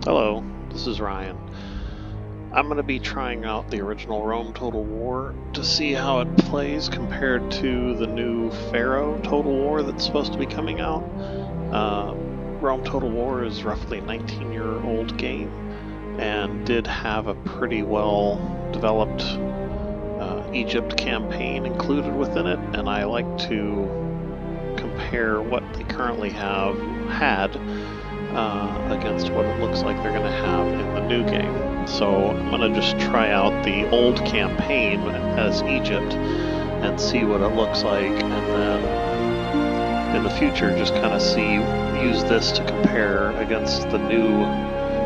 Hello, this is Ryan. I'm going to be trying out the original Rome Total War to see how it plays compared to the new Pharaoh Total War that's supposed to be coming out. Rome Total War is roughly a 19-year-old game and did have a pretty well developed Egypt campaign included within it, and I like to compare what they currently had against what it looks like they're going to have in the new game. So I'm going to just try out the old campaign as Egypt and see what it looks like, and then in the future just kind of use this to compare against the new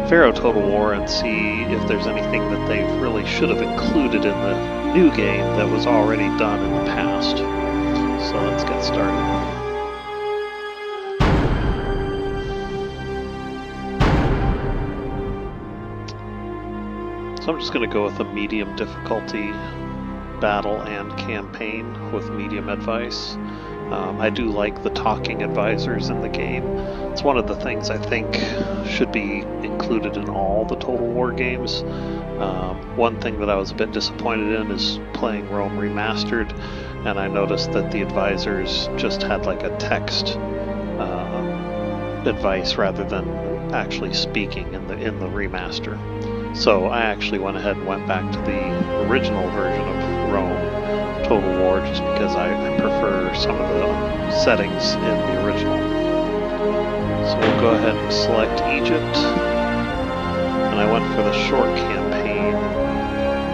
Pharaoh Total War and see if there's anything that they really should have included in the new game that was already done in the past. So let's get started. So I'm just going to go with a medium difficulty battle and campaign with medium advice. I do like the talking advisors in the game. It's one of the things I think should be included in all the Total War games. One thing that I was a bit disappointed in is playing Rome Remastered, and I noticed that the advisors just had like a text advice rather than actually speaking in the remaster. So I actually went ahead and went back to the original version of Rome Total War just because I prefer some of the settings in the original. So we'll go ahead and select Egypt, and I went for the short campaign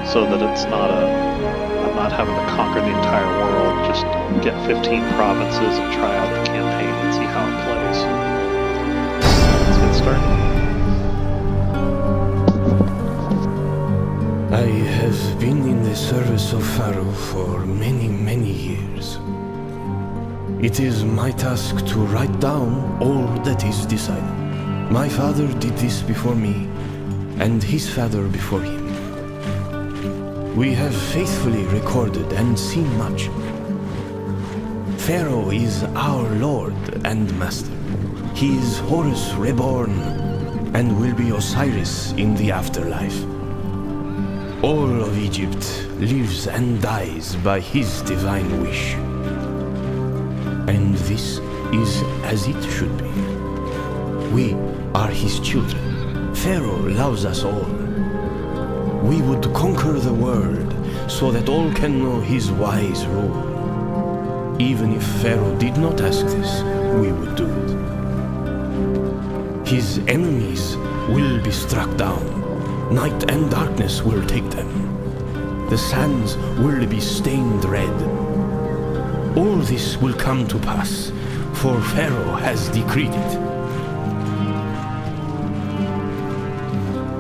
so that I'm not having to conquer the entire world, just get 15 provinces and try out the campaign and see how it plays. Let's get started. I have been in the service of Pharaoh for many, many years. It is my task to write down all that is decided. My father did this before me, and his father before him. We have faithfully recorded and seen much. Pharaoh is our lord and master. He is Horus reborn, and will be Osiris in the afterlife. All of Egypt lives and dies by his divine wish. And this is as it should be. We are his children. Pharaoh loves us all. We would conquer the world so that all can know his wise rule. Even if Pharaoh did not ask this, we would do it. His enemies will be struck down. Night and darkness will take them. The sands will be stained red. All this will come to pass, for Pharaoh has decreed it.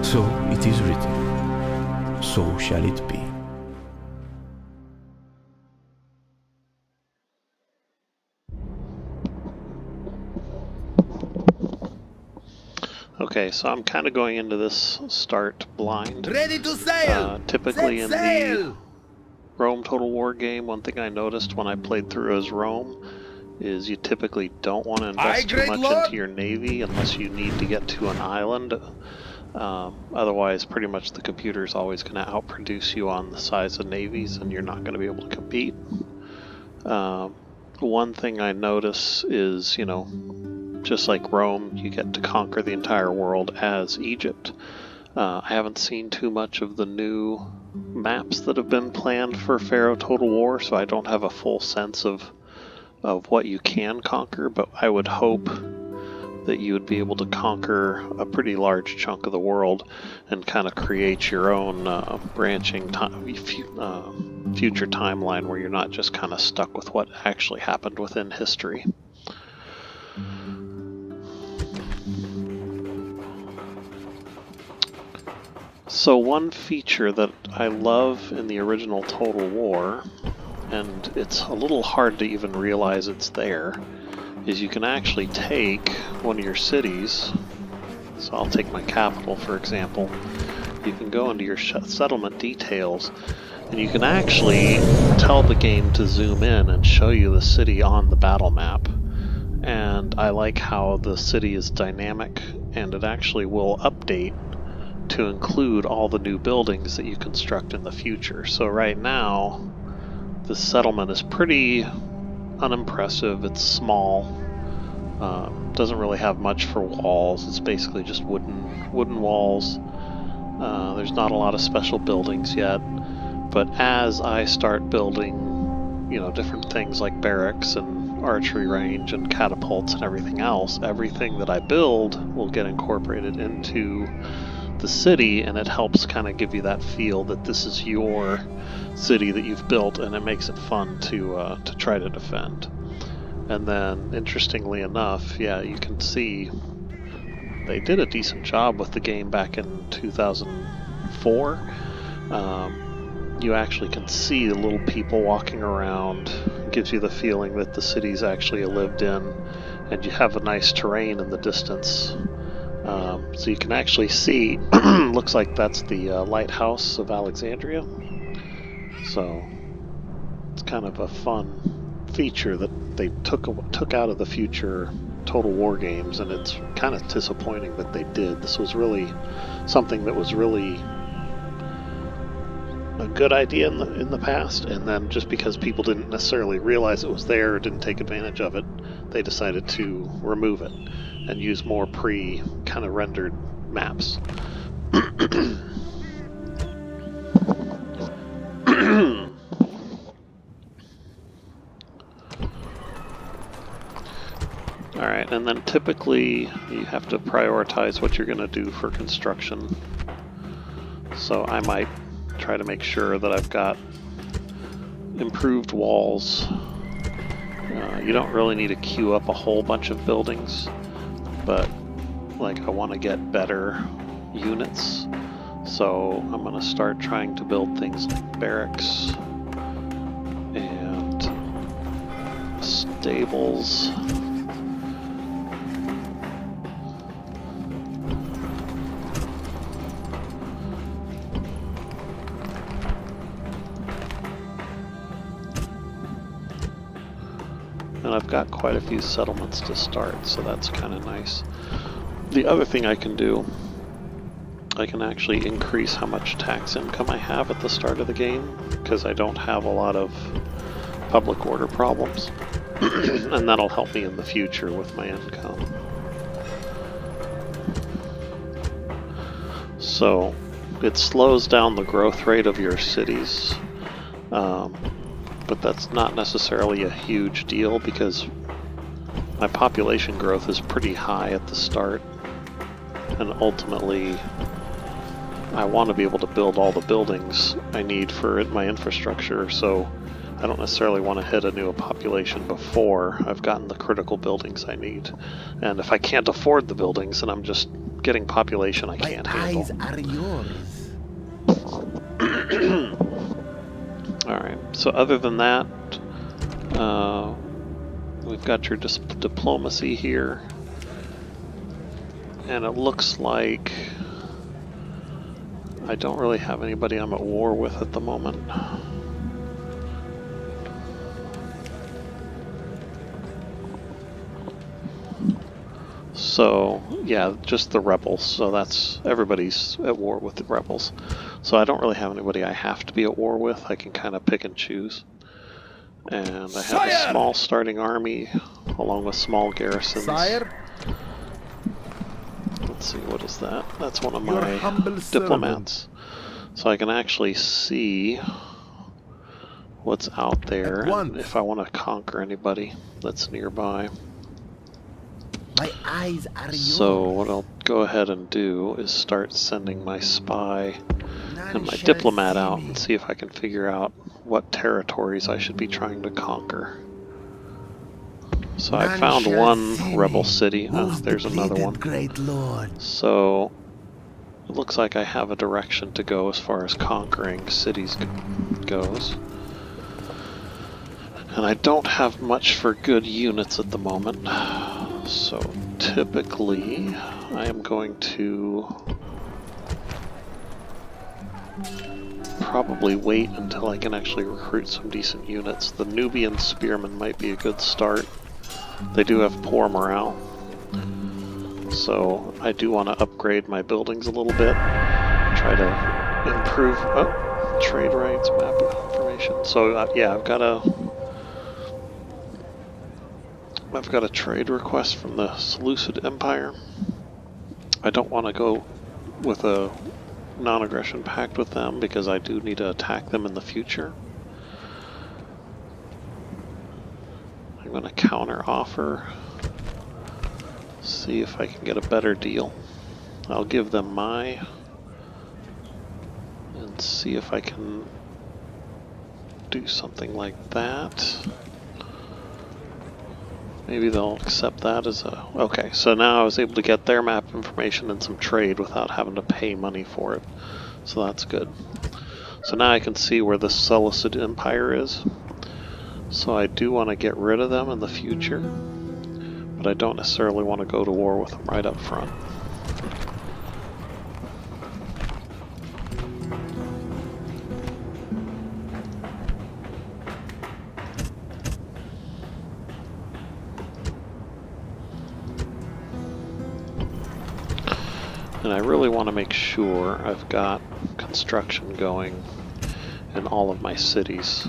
So it is written. So shall it be. Okay, so I'm kind of going into this start blind. Ready to sail! Typically Set in sail! the Rome Total War game, one thing I noticed when I played through as Rome is you typically don't want to invest too much into your navy unless you need to get to an island. Otherwise, pretty much the computer's always going to outproduce you on the size of navies, and you're not going to be able to compete. One thing I notice is, just like Rome, you get to conquer the entire world as Egypt. I haven't seen too much of the new maps that have been planned for Pharaoh Total War, so I don't have a full sense of what you can conquer, but I would hope that you would be able to conquer a pretty large chunk of the world and kind of create your own branching future timeline where you're not just kind of stuck with what actually happened within history. So one feature that I love in the original Total War, and it's a little hard to even realize it's there, is you can actually take one of your cities. So I'll take my capital, for example. You can go into your settlement details, and you can actually tell the game to zoom in and show you the city on the battle map. And I like how the city is dynamic and it actually will update to include all the new buildings that you construct in the future. So right now, the settlement is pretty unimpressive. It's small. Doesn't really have much for walls. It's basically just wooden walls. There's not a lot of special buildings yet. But as I start building, different things like barracks and archery range and catapults and everything else, everything that I build will get incorporated into the city, and it helps kind of give you that feel that this is your city that you've built, and it makes it fun to try to defend. And then, interestingly enough, yeah, you can see they did a decent job with the game back in 2004. You actually can see the little people walking around. It gives you the feeling that the city's actually lived in, and you have a nice terrain in the distance. So you can actually see, looks like that's the lighthouse of Alexandria. So it's kind of a fun feature that they took out of the future Total War games, and it's kind of disappointing that they did. This was really something that was really a good idea in the past, and then just because people didn't necessarily realize it was there or didn't take advantage of it, they decided to remove it and use more kind of rendered maps. Alright, and then typically you have to prioritize what you're going to do for construction. So I might try to make sure that I've got improved walls. You don't really need to queue up a whole bunch of buildings, but I want to get better units. So I'm going to start trying to build things like barracks and stables. And I've got quite a few settlements to start, so that's kind of nice. The other thing I can do, I can actually increase how much tax income I have at the start of the game, because I don't have a lot of public order problems. And that'll help me in the future with my income. So it slows down the growth rate of your cities. But that's not necessarily a huge deal because my population growth is pretty high at the start, and ultimately I want to be able to build all the buildings I need for my infrastructure, so I don't necessarily want to hit a new population before I've gotten the critical buildings I need. And if I can't afford the buildings and I'm just getting population I can't handle. My eyes are yours. Alright, so other than that, we've got your diplomacy here, and it looks like I don't really have anybody I'm at war with at the moment. So, yeah, just the rebels, so everybody's at war with the rebels. So I don't really have anybody I have to be at war with. I can kind of pick and choose. And I have a small starting army, along with small garrisons. Sire? Let's see, what is that? That's one of my diplomats. So I can actually see what's out there, and if I want to conquer anybody that's nearby. My eyes are yours. So what I'll go ahead and do is start sending my spy and my diplomat out and see if I can figure out what territories I should be trying to conquer. So I found one rebel city. There's another one. Great Lord. So it looks like I have a direction to go as far as conquering cities goes. And I don't have much for good units at the moment. So typically I am going to probably wait until I can actually recruit some decent units. The Nubian spearmen might be a good start. They do have poor morale. So I do want to upgrade my buildings a little bit, try to improve trade rights, map information. So yeah, I've got a trade request from the Seleucid Empire. I don't want to go with a non-aggression pact with them because I do need to attack them in the future. I'm going to counter offer, see if I can get a better deal. I'll give them my, and see if I can do something like that. Maybe they'll accept that as a... Okay, so now I was able to get their map information and some trade without having to pay money for it. So that's good. So now I can see where the Seleucid Empire is. So I do want to get rid of them in the future, but I don't necessarily want to go to war with them right up front. And I really want to make sure I've got construction going in all of my cities.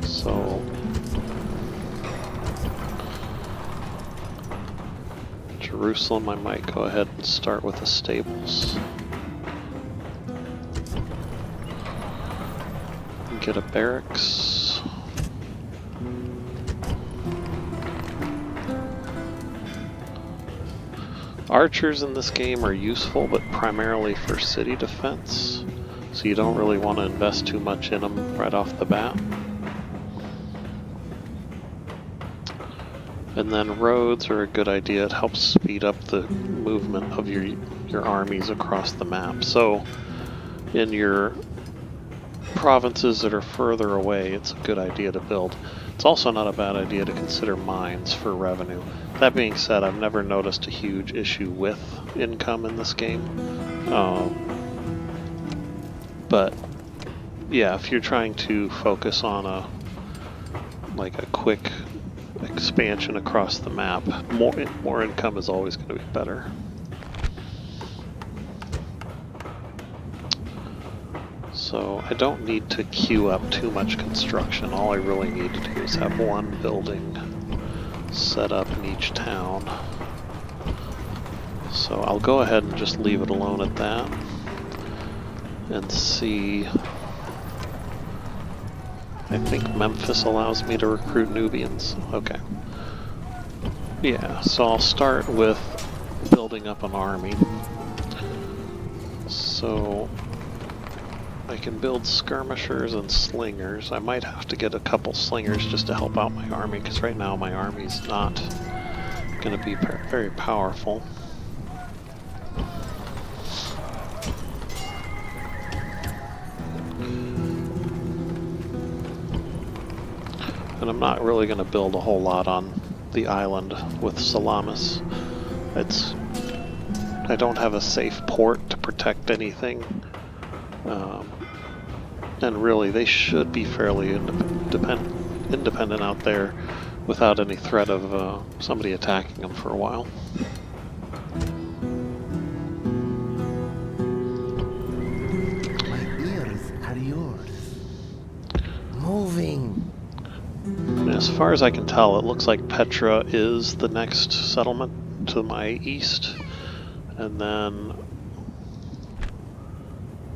So Jerusalem, I might go ahead and start with the stables. Get a barracks. Archers in this game are useful, but primarily for city defense, so you don't really want to invest too much in them right off the bat. And then roads are a good idea. It helps speed up the movement of your armies across the map. So in your provinces that are further away, it's a good idea to build. It's also not a bad idea to consider mines for revenue. That being said, I've never noticed a huge issue with income in this game. But yeah, if you're trying to focus on a quick expansion across the map, more income is always going to be better. So I don't need to queue up too much construction. All I really need to do is have one building set up in each town. So I'll go ahead and just leave it alone at that and see. I think Memphis allows me to recruit Nubians. Okay. Yeah, so I'll start with building up an army. So I can build skirmishers and slingers. I might have to get a couple slingers just to help out my army, because right now my army's not going to be very powerful. And I'm not really going to build a whole lot on the island with Salamis. I don't have a safe port to protect anything. And really, they should be fairly independent out there without any threat of somebody attacking them for a while. My ears are yours. Moving. And as far as I can tell, it looks like Petra is the next settlement to my east, and then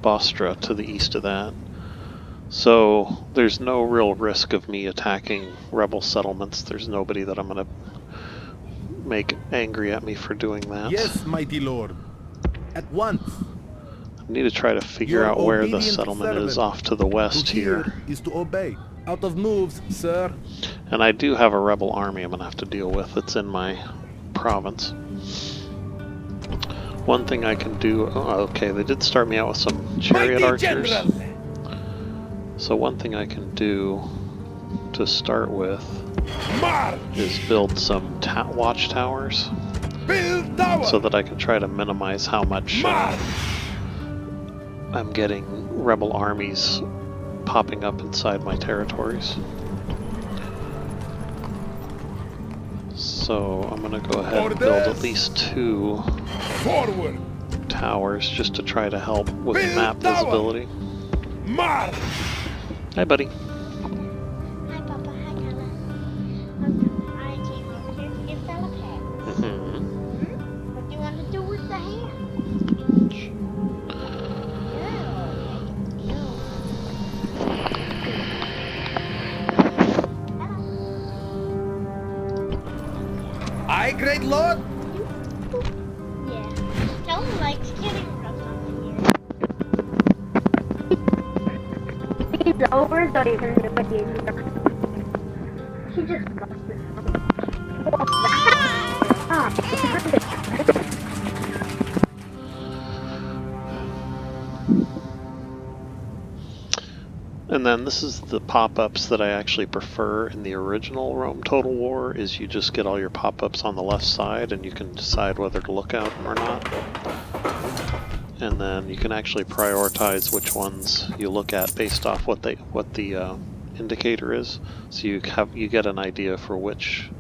Bostra to the east of that. So there's no real risk of me attacking rebel settlements. There's nobody that I'm going to make angry at me for doing that. Yes, mighty lord. At once. I need to try to figure out where the settlement is off to the west here. Is to obey. Out of moves, sir. And I do have a rebel army I'm going to have to deal with. It's in my province. One thing I can do... Oh, okay, they did start me out with some chariot archers. So one thing I can do to start with is build some watchtowers so that I can try to minimize how much I'm getting rebel armies popping up inside my territories. So I'm going to go ahead and build at least 2 Forward! towers just to try to help with Build map tower! visibility. March! Hi, buddy. Hi, Papa. Hi, Nana. I came over here to get fella pets. What do you want to do with the hand? Aye, great lord! Yeah. Stone likes getting from something here. He's over, so you can do it easier. She just lost it. And then this is the pop-ups that I actually prefer in the original Rome Total War, is you just get all your pop-ups on the left side and you can decide whether to look at them or not. And then you can actually prioritize which ones you look at based off what the indicator is. So you get an idea for which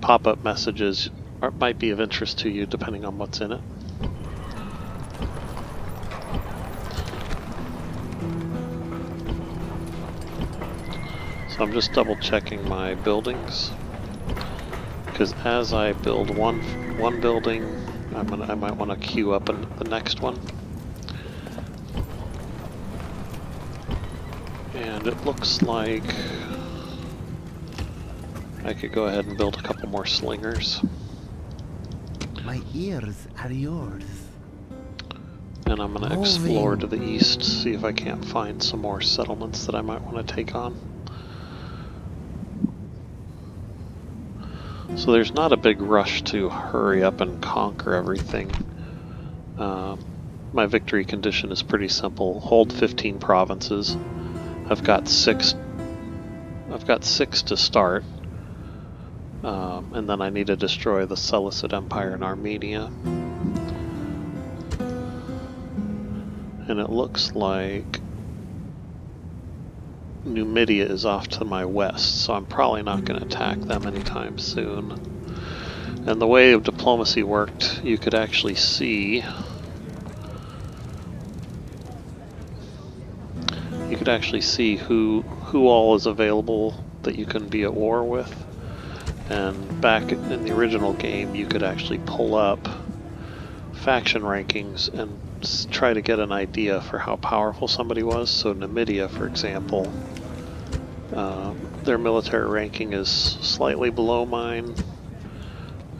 pop-up messages might be of interest to you depending on what's in it. So I'm just double checking my buildings, because as I build one building, I might want to queue up the next one. And it looks like I could go ahead and build a couple more slingers. My ears are yours. And I'm going to explore to the east, see if I can't find some more settlements that I might want to take on. So there's not a big rush to hurry up and conquer everything. My victory condition is pretty simple. Hold 15 provinces. I've got 6 to start. And then I need to destroy the Seleucid Empire in Armenia. And it looks like Numidia is off to my west, so I'm probably not going to attack them anytime soon. And the way of diplomacy worked, you could actually see who all is available that you can be at war with. And back in the original game, you could actually pull up faction rankings and try to get an idea for how powerful somebody was. So Numidia, for example, their military ranking is slightly below mine,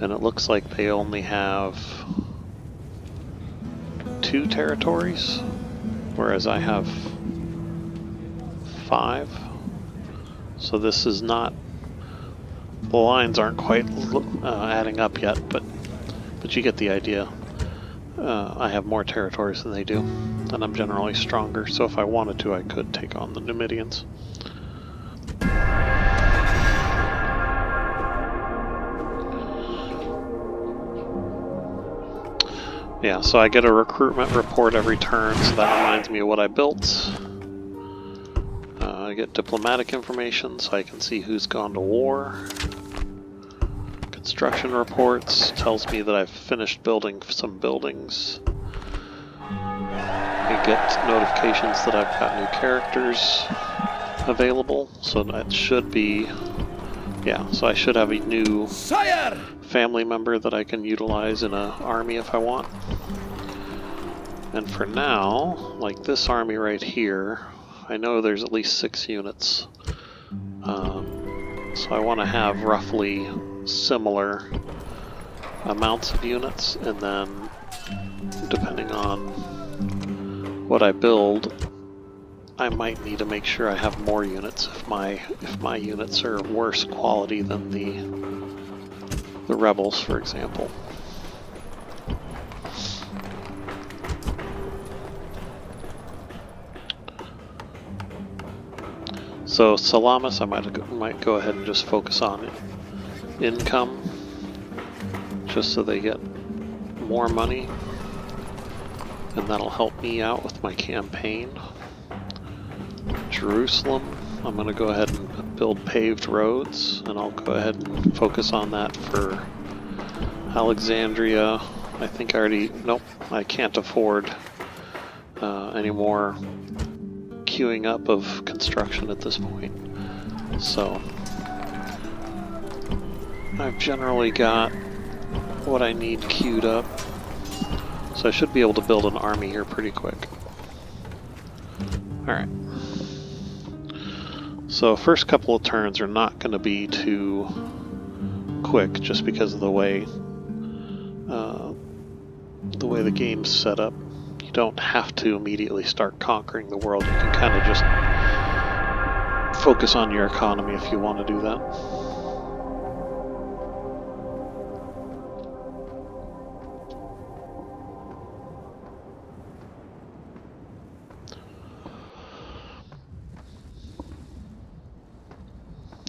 and it looks like they only have 2 territories, whereas I have 5. So this is not, the lines aren't quite adding up yet, but you get the idea. I have more territories than they do, and I'm generally stronger, so if I wanted to, I could take on the Numidians. Yeah, so I get a recruitment report every turn, so that reminds me of what I built. I get diplomatic information, so I can see who's gone to war. Construction reports tells me that I've finished building some buildings. I get notifications that I've got new characters available, so that should be, yeah, so I should have a new family member that I can utilize in an army if I want. And for now, like this army right here, I know there's at least 6 units. So I want to have roughly similar amounts of units, and then depending on what I build, I might need to make sure I have more units if my units are worse quality than the rebels, for example. So Salamis, I might go ahead and just focus on income, just so they get more money, and that'll help me out with my campaign. Jerusalem, I'm going to go ahead and build paved roads, and I'll go ahead and focus on that for Alexandria. I think I already... Nope, I can't afford any more queuing up of construction at this point. So I've generally got what I need queued up. So I should be able to build an army here pretty quick. Alright. So first couple of turns are not going to be too quick just because of the way the game's set up. You don't have to immediately start conquering the world. You can kind of just focus on your economy if you want to do that.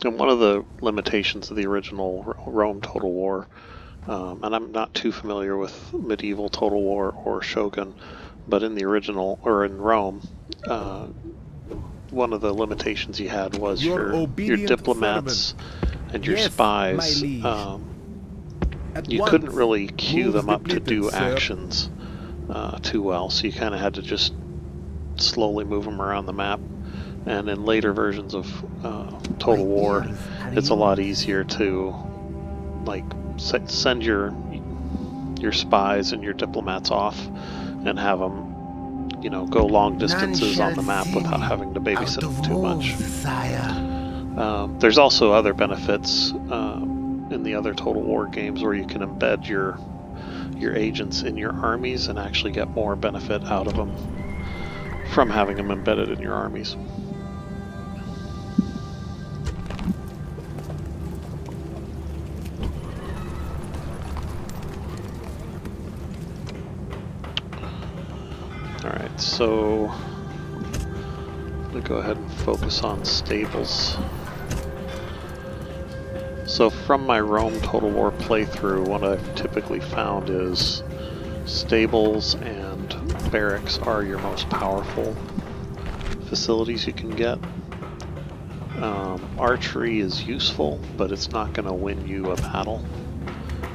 And one of the limitations of the original Rome Total War, and I'm not too familiar with medieval Total War or Shogun, but in the original, or in Rome, one of the limitations you had was your diplomats and your spies. You couldn't really queue them up to do actions too well, so you kind of had to just slowly move them around the map. And in later versions of Total War, it's a lot easier to like send your spies and your diplomats off and have them, you know, go long distances on the map without having to babysit them too much. There's also other benefits in the other Total War games where you can embed your agents in your armies and actually get more benefit out of them from having them embedded in your armies. Alright, so I'm going to go ahead and focus on stables. So from my Rome Total War playthrough, what I've typically found is stables and barracks are your most powerful facilities you can get. Archery is useful, but it's not going to win you a battle.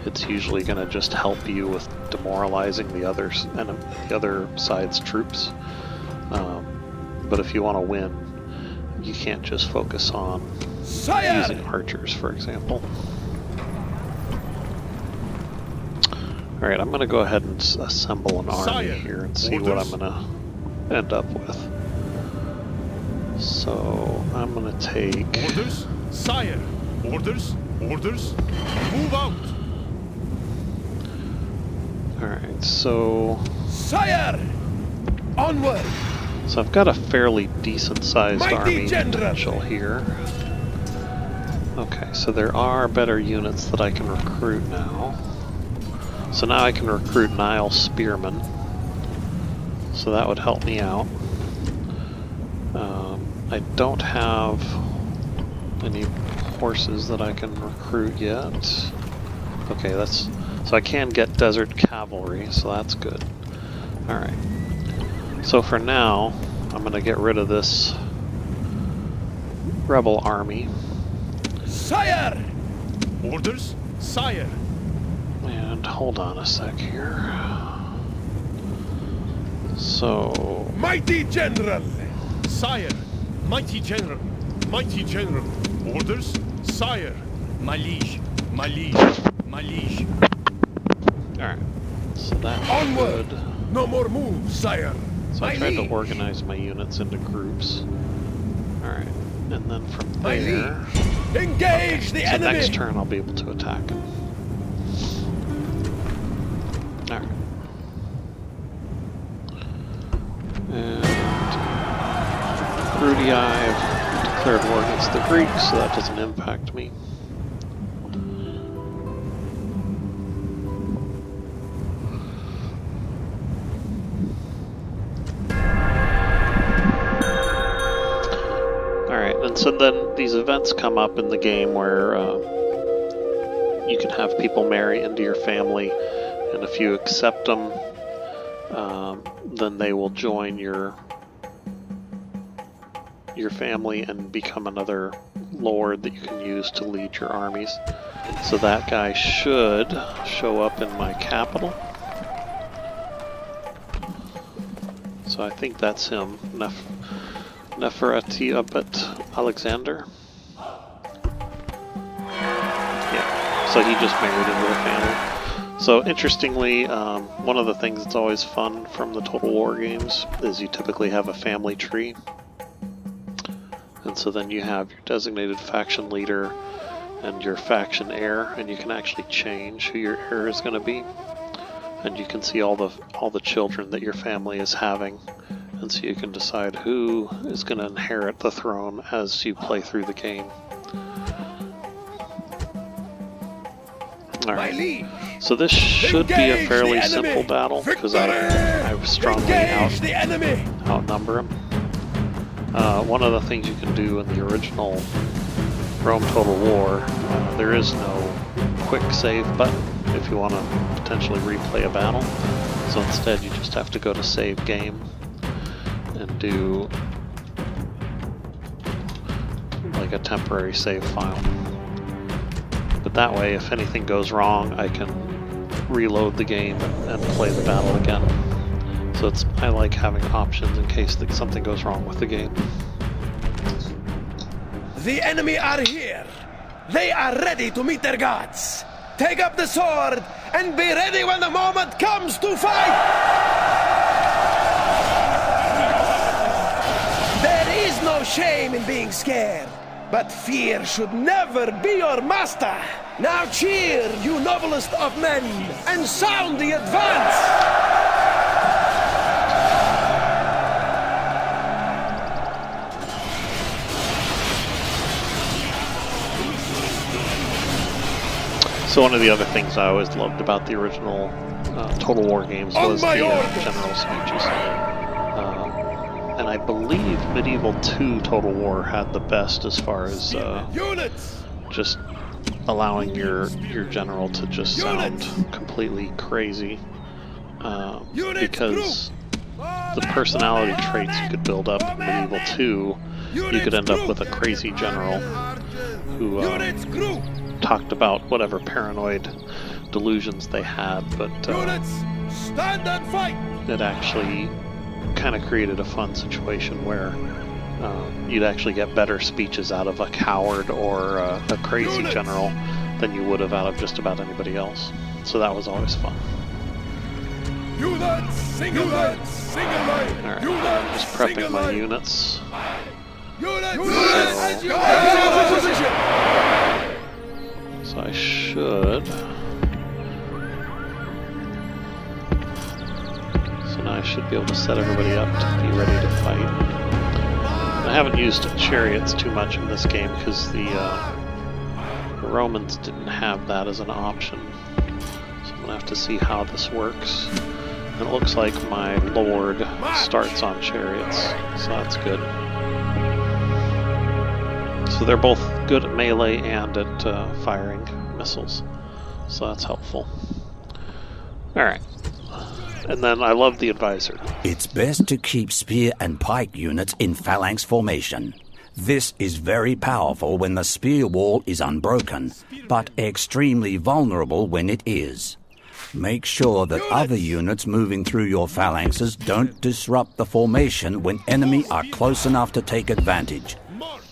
It's usually going to just help you with demoralizing the other side's troops. But if you want to win, you can't just focus on using archers, for example. Alright, I'm going to go ahead and assemble an army here and see what I'm going to end up with. So I'm going to take... Orders, sire. Orders, orders. Move out. Alright, so... Sire! Onward! So I've got a fairly decent-sized Mighty army General. potential here. Okay, so there are better units that I can recruit now. So now I can recruit Nile Spearmen. So that would help me out. I don't have any horses that I can recruit yet. Okay, that's... So I can get Desert Cavalry, so that's good. Alright. So for now, I'm going to get rid of this rebel army. Sire! Orders, sire. And hold on a sec here. So... Mighty General! Sire! Mighty General! Mighty General! Orders, sire! My liege! My liege! My liege! Alright. So that's Onward! good. No more moves, sire! So I tried to organize my units into groups. Alright. And then from there... Engage the So enemy! next turn I'll be able to attack him. Alright. And Rudy, I've declared war against the Greeks, so that doesn't impact me. Alright, and so then these events come up in the game where you can have people marry into your family, and if you accept them, then they will join your your family and become another lord that you can use to lead your armies. So that guy should show up in my capital. So I think that's him, Nefertiti Alexander. Yeah, so he just married into the family. So interestingly, one of the things that's always fun from the Total War games is you typically have a family tree. And so then you have your designated faction leader and your faction heir, and you can actually change who your heir is going to be. And you can see all the children that your family is having, and so you can decide who is going to inherit the throne as you play through the game. All right. So this should be a fairly simple battle because I strongly outnumber him. One of the things you can do in the original Rome Total War, there is no quick save button if you want to potentially replay a battle. So instead you just have to go to save game and do like a temporary save file. But that way, if anything goes wrong, I can reload the game and play the battle again. So I like having options in case something goes wrong with the game. The enemy are here. They are ready to meet their gods. Take up the sword and be ready when the moment comes to fight! There is no shame in being scared, but fear should never be your master. Now cheer, you noblest of men, and sound the advance! So one of the other things I always loved about the original Total War games was the general speeches. And I believe Medieval 2 Total War had the best as far as just allowing your general to just sound completely crazy. Because the personality traits you could build up in Medieval 2, you could end up with a crazy general who talked about whatever paranoid delusions they had, but it actually kind of created a fun situation where you'd actually get better speeches out of a coward or a crazy general than you would have out of just about anybody else. So that was always fun. Alright, I'm just prepping my units. So I should. So now I should be able to set everybody up to be ready to fight. I haven't used chariots too much in this game because the Romans didn't have that as an option. So I'm gonna have to see how this works. And it looks like my lord starts on chariots, so that's good. So they're both good at melee and at firing missiles, so that's helpful. Alright, and then I love the advisor. It's best to keep spear and pike units in phalanx formation. This is very powerful when the spear wall is unbroken, but extremely vulnerable when it is. Make sure that other units moving through your phalanxes don't disrupt the formation when enemy are close enough to take advantage.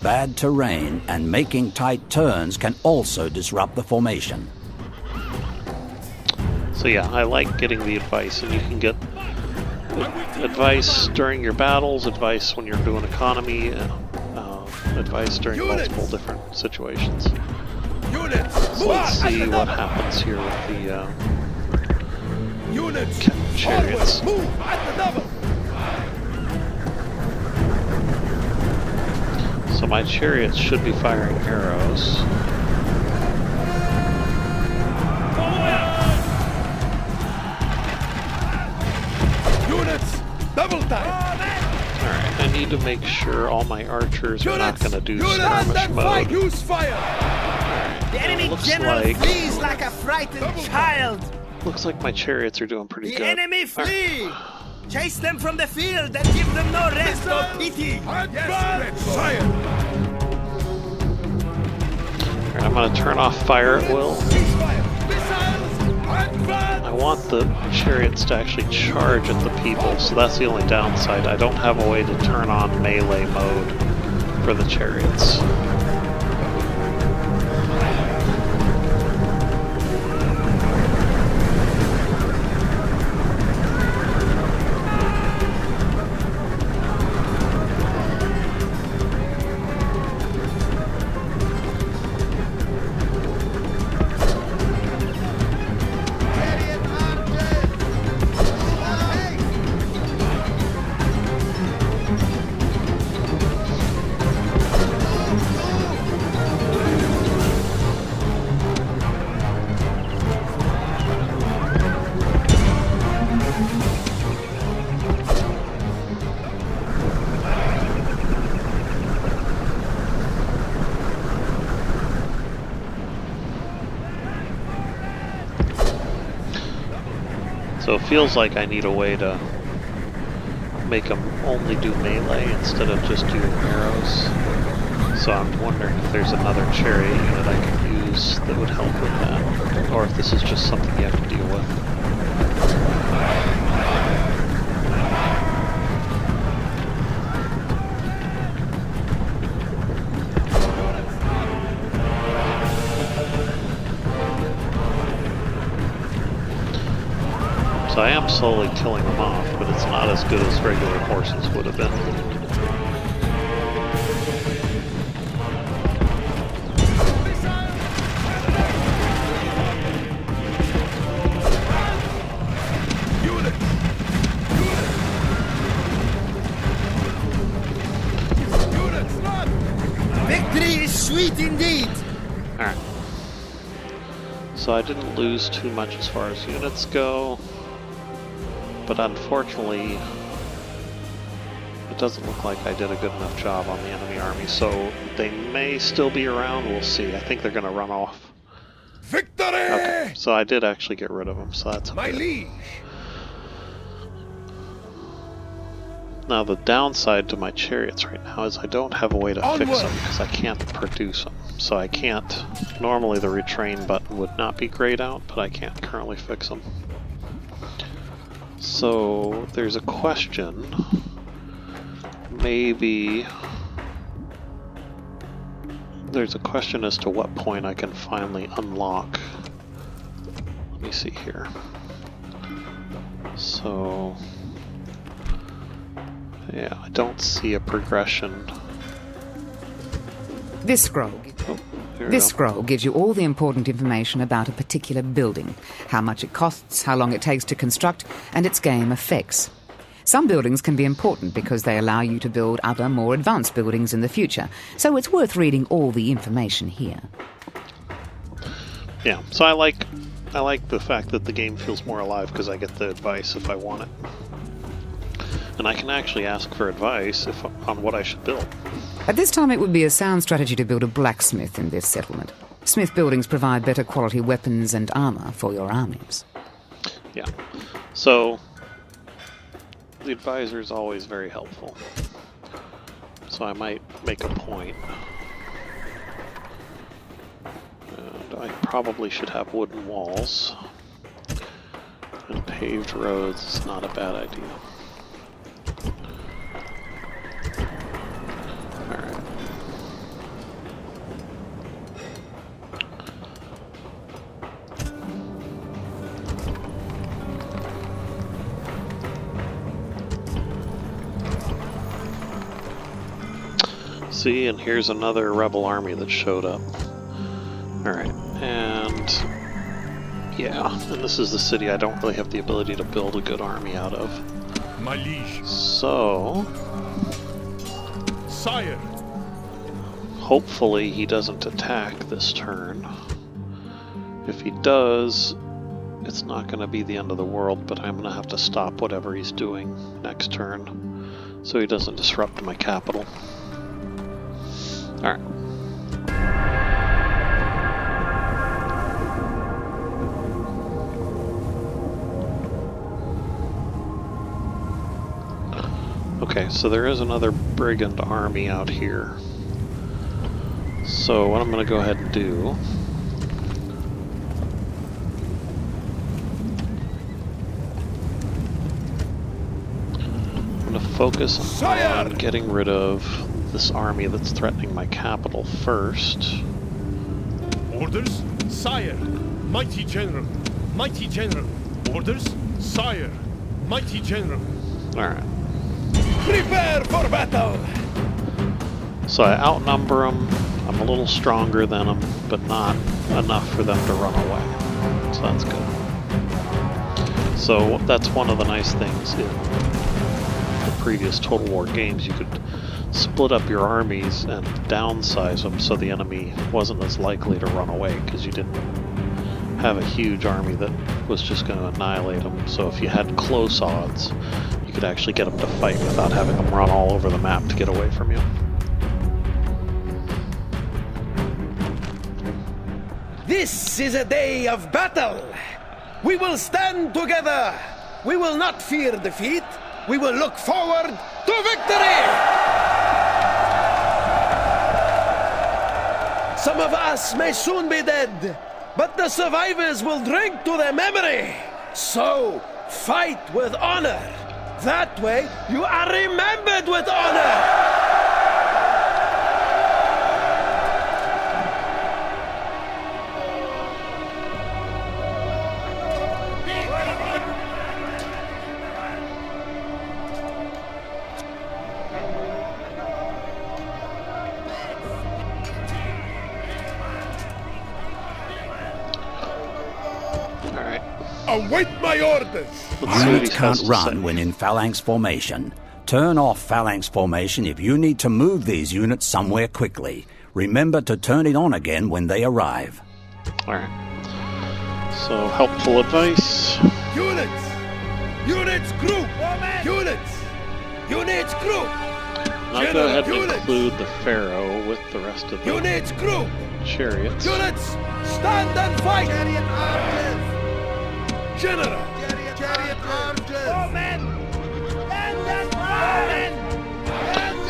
Bad terrain and making tight turns can also disrupt the formation. So yeah, I like getting the advice, and you can get advice during your battles, advice when you're doing economy, advice during multiple different situations. So let's see what happens here with the chariots. So my chariots should be firing arrows. Units, double time! Alright, I need to make sure all my archers are not going to do skirmish mode. Use fire! The enemy Looks general like- flees like a frightened child. Looks like my chariots are doing pretty The good. enemy flee! Chase them from the field and give them no rest or pity! Yes, sire! Alright, I'm gonna turn off fire at will. Advance! I want the chariots to actually charge at the people, so that's the only downside. I don't have a way to turn on melee mode for the chariots. So it feels like I need a way to make them only do melee instead of just doing arrows. So I'm wondering if there's another chariot unit I can use that would help with that, or if this is just something you have to deal with. So I am slowly killing them off, but it's not as good as regular horses would have been. Victory is sweet indeed! Alright. So I didn't lose too much as far as units go. But unfortunately, it doesn't look like I did a good enough job on the enemy army, so they may still be around, we'll see. I think they're going to run off. Victory! Okay, so I did actually get rid of them, so that's My okay. liege! Now the downside to my chariots right now is I don't have a way to fix Onward! them, because I can't produce them. So I can't, normally the retrain button would not be grayed out, but I can't currently fix them. So there's a question, maybe there's a question as to what point I can finally unlock. Let me see here. So yeah, I don't see a progression. This scroll. Oh, here we This go. scroll gives you all the important information about a particular building, how much it costs, how long it takes to construct, and its game effects. Some buildings can be important because they allow you to build other, more advanced buildings in the future, so it's worth reading all the information here. Yeah, so I like the fact that the game feels more alive because I get the advice if I want it. And I can actually ask for advice on what I should build. At this time, it would be a sound strategy to build a blacksmith in this settlement. Smith buildings provide better quality weapons and armor for your armies. Yeah. So the advisor is always very helpful. So I might make a point. And I probably should have wooden walls. And paved roads is not a bad idea. Alright. See, and here's another rebel army that showed up. Alright, and yeah, and this is the city I don't really have the ability to build a good army out of. My liege. So, Sire. hopefully he doesn't attack this turn. If he does, it's not going to be the end of the world, but I'm going to have to stop whatever he's doing next turn so he doesn't disrupt my capital. Alright. Alright, so there is another brigand army out here. So what I'm going to go ahead and do... I'm going to focus on getting rid of this army that's threatening my capital first. Orders, sire. Mighty general. Mighty general. Orders, sire. Mighty general. Alright. Prepare for battle! So I outnumber them. I'm a little stronger than them, but not enough for them to run away. So that's good. So that's one of the nice things in the previous Total War games. You could split up your armies and downsize them so the enemy wasn't as likely to run away, because you didn't have a huge army that was just going to annihilate them. So if you had close odds, you could actually get them to fight without having them run all over the map to get away from you. This is a day of battle. We will stand together. We will not fear defeat. We will look forward to victory. Some of us may soon be dead, but the survivors will drink to their memory. So, fight with honor. That way, you are remembered with honor. Await my orders! Units can't run when in phalanx formation. Turn off phalanx formation if you need to move these units somewhere quickly. Remember to turn it on again when they arrive. Alright. So, helpful advice. Units! Units group! Units! Units group! I'll go ahead and include the Pharaoh with the rest of the Units group! chariots. Units! Stand and fight! Chariot archers! General! Chariot archers! Bowmen! Stand and bowmen!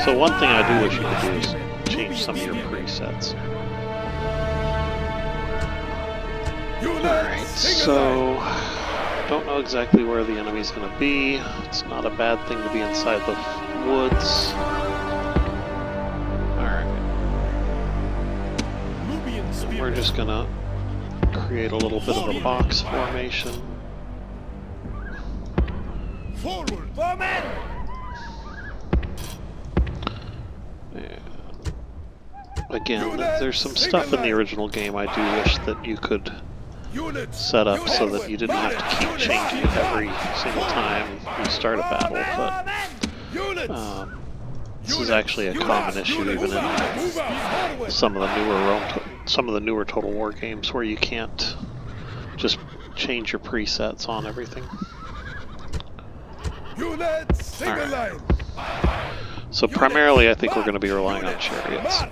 So one thing I do wish you could do is change some of your presets. Alright, so... don't know exactly where the enemy's going to be. It's not a bad thing to be inside the woods. Alright. We're just going to create a little bit of a box formation. Forward! Bowmen! Again, there's some stuff in the original game I do wish that you could set up so that you didn't have to keep changing it every single time you start a battle, but this is actually a common issue even in some of the newer Total War games where you can't just change your presets on everything. Alright. So primarily I think we're going to be relying on chariots.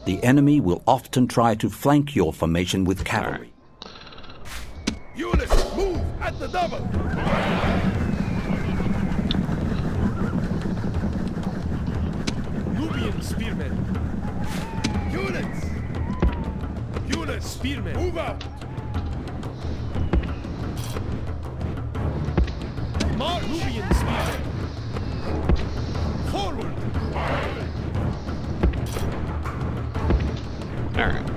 The enemy will often try to flank your formation with cavalry. Units, move at the double! Nubian spearmen! Units! Units! Spearmen! Move out! March! Nubian spearmen! Forward! Alright.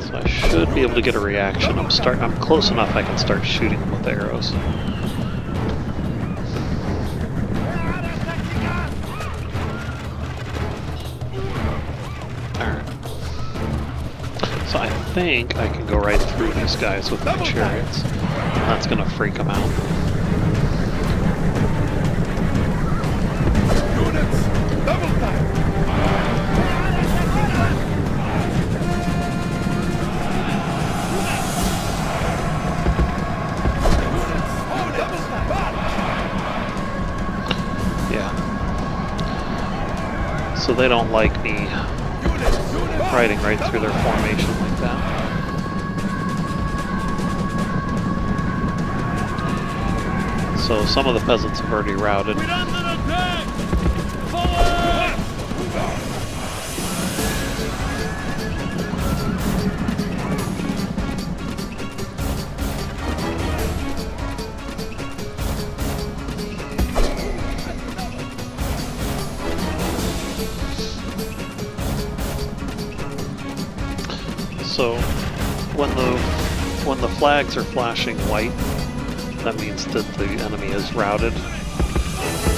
So I should be able to get a reaction. I'm close enough I can start shooting them with arrows. Alright. So I think I can go right through these guys with my chariots. That's gonna freak them out. Units, double time! So they don't like me riding right through their formation like that. So some of the peasants have already routed. We're under attack! Forward! So when the flags are flashing white, that means that the enemy is routed.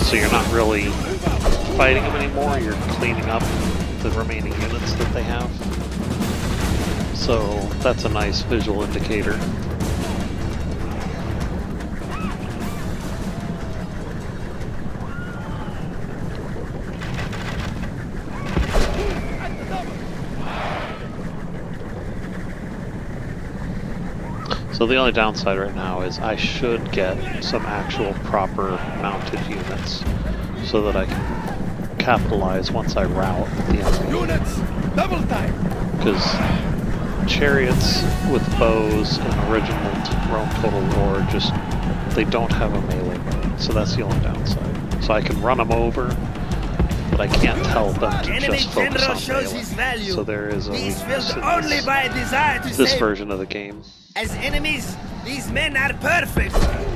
So you're not really fighting them anymore, you're cleaning up the remaining units that they have. So that's a nice visual indicator. So the only downside right now is I should get some actual proper mounted units so that I can capitalize once I rout the enemy. Units, double time. Because chariots with bows in original Rome Total War just, they don't have a melee mode, so that's the only downside. So I can run them over, but I can't tell them to Enemy just focus general on shows melee. his value. So there is a He's weakness filled in only by a desire to this save. version of the game. As enemies, these men are perfect.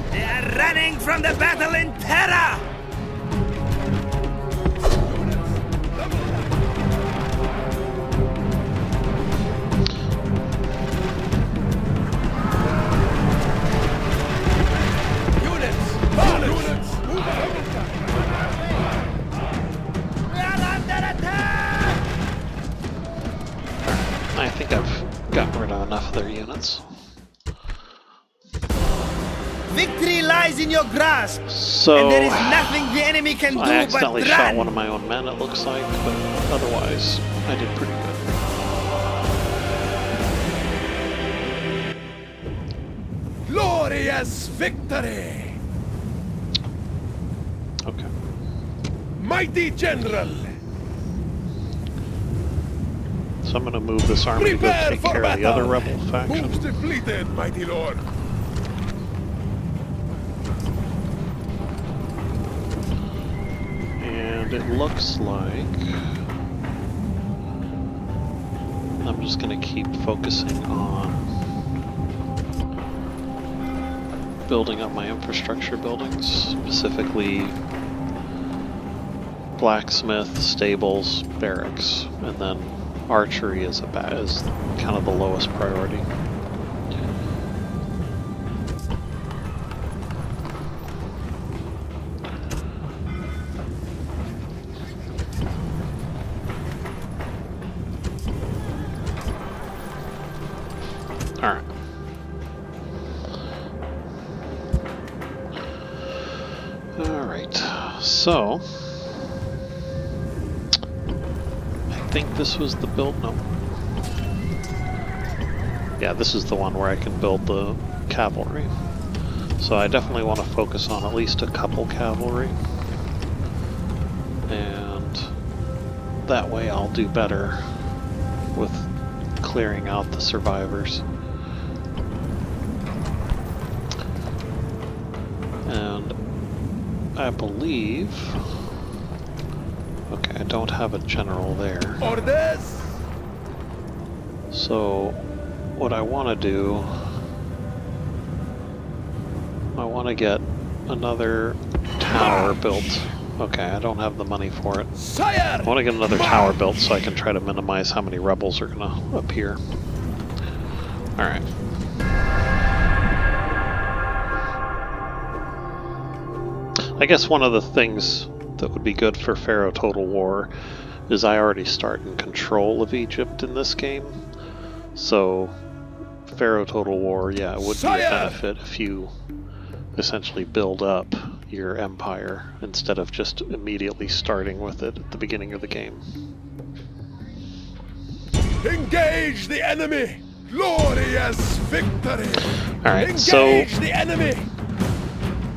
They are running from the battle in terror. Units, units, move out. We are under attack. I think I've gotten rid of enough of their units. Victory lies in your grasp. So And there is nothing the enemy can do I accidentally but shot run. one of my own men, it looks like, but otherwise I did pretty good. Glorious victory! Okay. Mighty general! So I'm going to move this army to go Prepare take for care of the other battle. rebel faction. Moves depleted, mighty lord. And it looks like I'm just going to keep focusing on building up my infrastructure buildings, specifically blacksmith, stables, barracks, and then archery is kind of the lowest priority. Alright. Alright, so I think this was the build. No. Yeah, this is the one where I can build the cavalry. So I definitely want to focus on at least a couple cavalry. And that way I'll do better with clearing out the survivors. And I believe... Okay, I don't have a general there. Orders! So, what I want to do... I want to get another tower built. Okay, I don't have the money for it. Sire! I want to get another tower built so I can try to minimize how many rebels are going to appear. Alright. I guess one of the things that would be good for Pharaoh Total War is I already start in control of Egypt in this game. So, Pharaoh Total War, yeah, it would be a benefit if you essentially build up your empire instead of just immediately starting with it at the beginning of the game. Engage the enemy! Glorious victory! Alright, Engage so the enemy!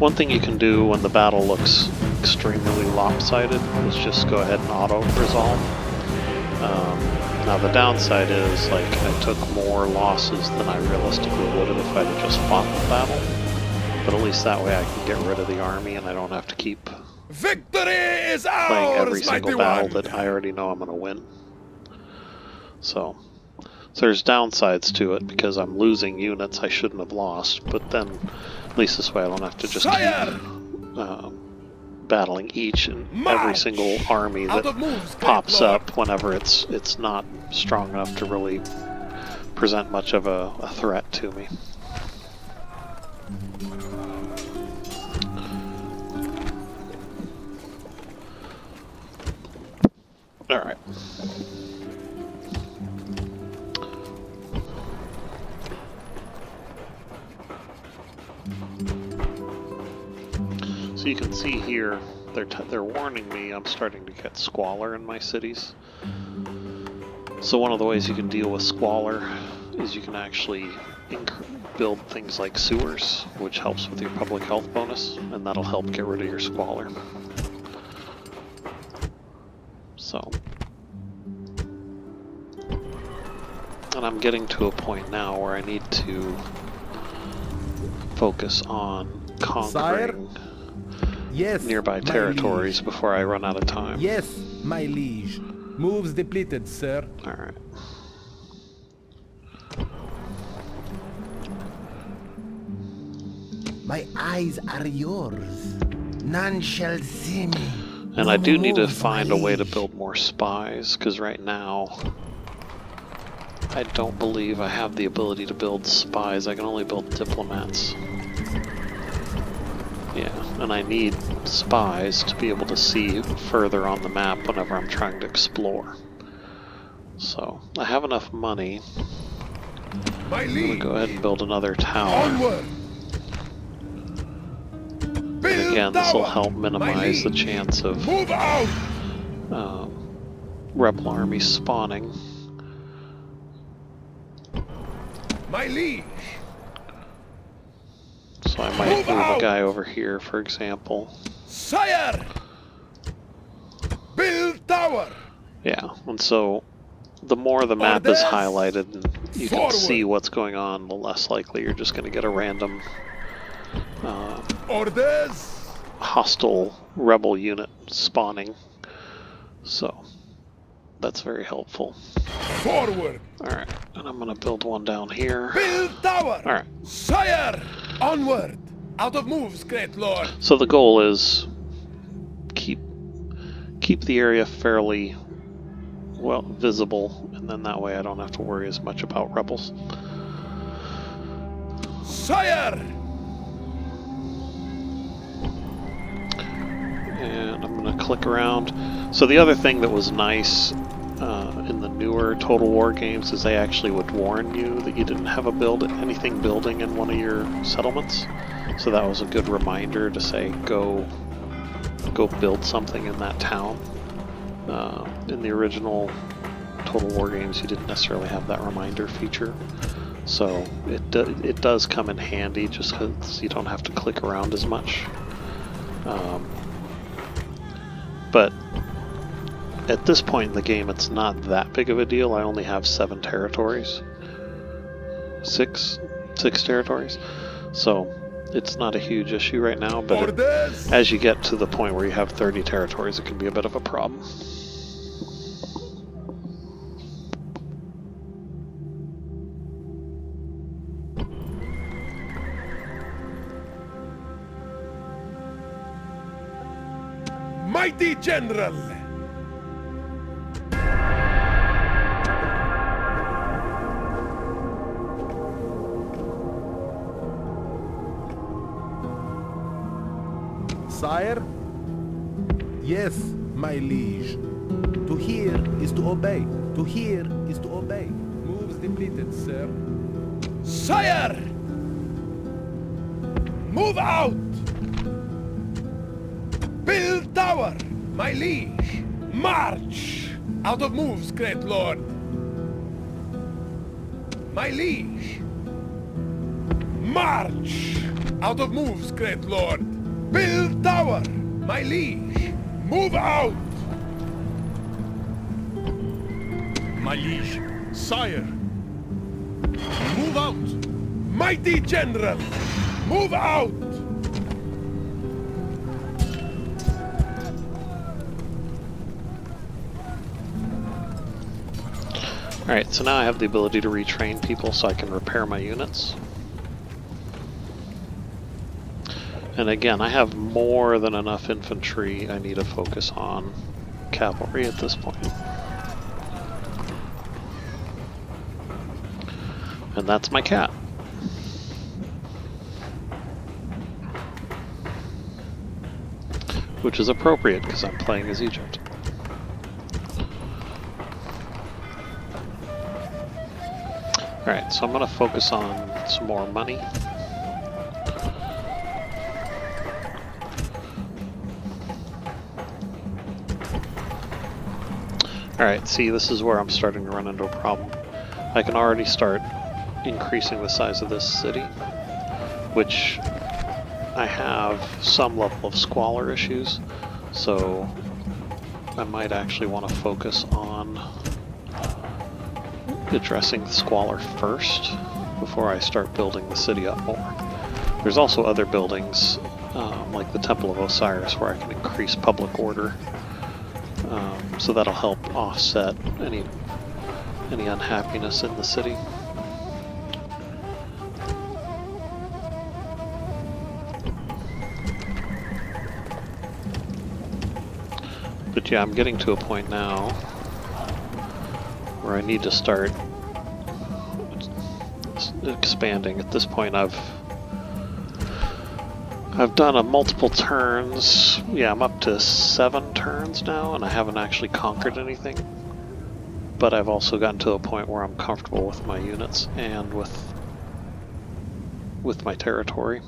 one thing you can do when the battle looks extremely lopsided is just go ahead and auto-resolve. Now the downside is, like, I took more losses than I realistically would have if I'd have just fought the battle. But at least that way I can get rid of the army and I don't have to keep Victory is playing every ours, mighty single battle one. that I already know I'm going to win. So there's downsides to it because I'm losing units I shouldn't have lost, but then at least this way I don't have to just keep battling each and every single army that pops up whenever it's not strong enough to really present much of a threat to me. Alright. So you can see here, they're warning me I'm starting to get squalor in my cities. So one of the ways you can deal with squalor is you can actually build things like sewers, which helps with your public health bonus, and that'll help get rid of your squalor. So, and I'm getting to a point now where I need to focus on conquering nearby territories before I run out of time. Yes, my liege. Moves depleted, sir. Alright. My eyes are yours. None shall see me. And I do need to find a way to build more spies, because right now I don't believe I have the ability to build spies. I can only build diplomats. Yeah, and I need spies to be able to see further on the map whenever I'm trying to explore. So, I have enough money. I'm gonna go ahead and build another tower. Onward. And again, this will help minimize the chance of Move out. rebel armies spawning. My liege. So I might move a guy over here, for example. Sire. Build tower. Yeah, and so the more the map is highlighted and you can see what's going on, the less likely you're just going to get a random Orders. hostile rebel unit spawning. So that's very helpful. Forward. Alright, and I'm going to build one down here. Build tower. Alright. Sire. Onward. Out of moves, great lord. So the goal is keep the area fairly well visible, and then that way I don't have to worry as much about rebels. Sire. And I'm going to click around. So the other thing that was nice in the newer Total War games is they actually would warn you that you didn't have anything building in one of your settlements. So that was a good reminder to say, go build something in that town. In the original Total War games, you didn't necessarily have that reminder feature. So it does come in handy just because you don't have to click around as much. But at this point in the game, it's not that big of a deal. I only have 7 territories. 6 territories. So it's not a huge issue right now, but as you get to the point where you have 30 territories, it can be a bit of a problem. Mighty general. Sire? Yes, my liege. To hear is to obey. To hear is to obey. Moves depleted, sir. Sire! Move out! Build tower, my liege. March! Out of moves, great lord. My liege. March! Out of moves, great lord. Build tower, my liege. Move out! My liege, sire. Move out! Mighty general, move out! Alright, so now I have the ability to retrain people so I can repair my units. And again, I have more than enough infantry. I need to focus on cavalry at this point. And that's my cat. Which is appropriate because I'm playing as Egypt. Alright, so I'm going to focus on some more money. Alright, see, this is where I'm starting to run into a problem. I can already start increasing the size of this city, which I have some level of squalor issues, so I might actually want to focus on addressing the squalor first before I start building the city up more. There's also other buildings, like the Temple of Osiris, where I can increase public order, so that'll help offset any unhappiness in the city. But yeah, I'm getting to a point now where I need to start expanding. At this point, I've done a multiple turns. Yeah, I'm up to 7 turns now, and I haven't actually conquered anything. But I've also gotten to a point where I'm comfortable with my units and with my territory.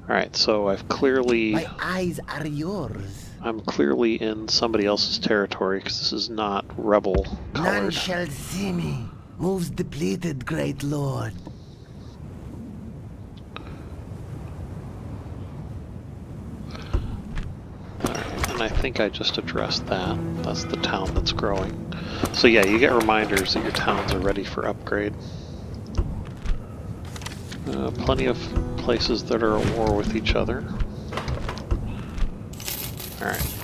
Alright, so I've clearly... My eyes are yours. I'm clearly in somebody else's territory because this is not rebel None colored. shall see me. Moves depleted, great lord. Alright, and I think I just addressed that. That's the town that's growing. So yeah, you get reminders that your towns are ready for upgrade. Plenty of places that are at war with each other. Alright.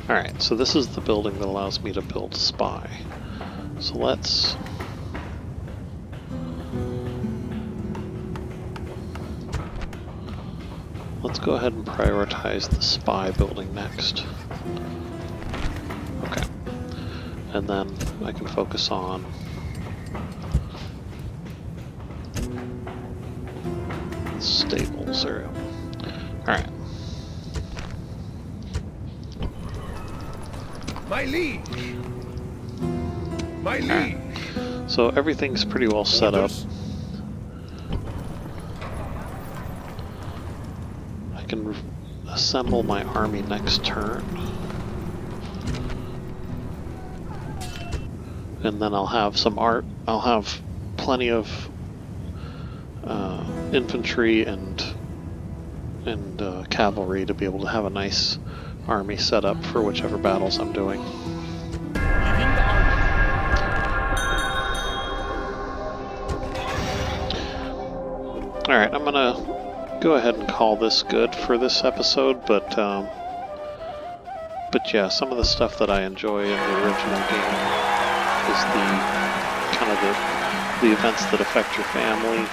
Alright, so this is the building that allows me to build spy. So let's go ahead and prioritize the spy building next. Okay. And then I can focus on stables area. Alright. My liege! My liege! Alright. So everything's pretty well set up. I can assemble my army next turn. And then I'll have I'll have plenty of infantry and cavalry to be able to have a nice army set up for whichever battles I'm doing. Alright, I'm gonna go ahead and call this good for this episode, but yeah, some of the stuff that I enjoy in the original game is the events that affect your family,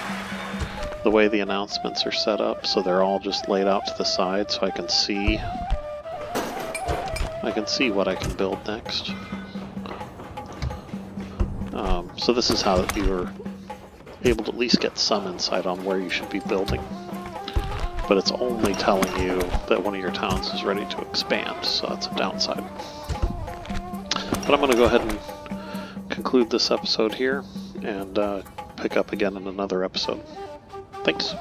the way the announcements are set up, so they're all just laid out to the side so I can see what I can build next. So this is how you're able to at least get some insight on where you should be building. But it's only telling you that one of your towns is ready to expand, so that's a downside. But I'm going to go ahead and conclude this episode here and pick up again in another episode. Thanks.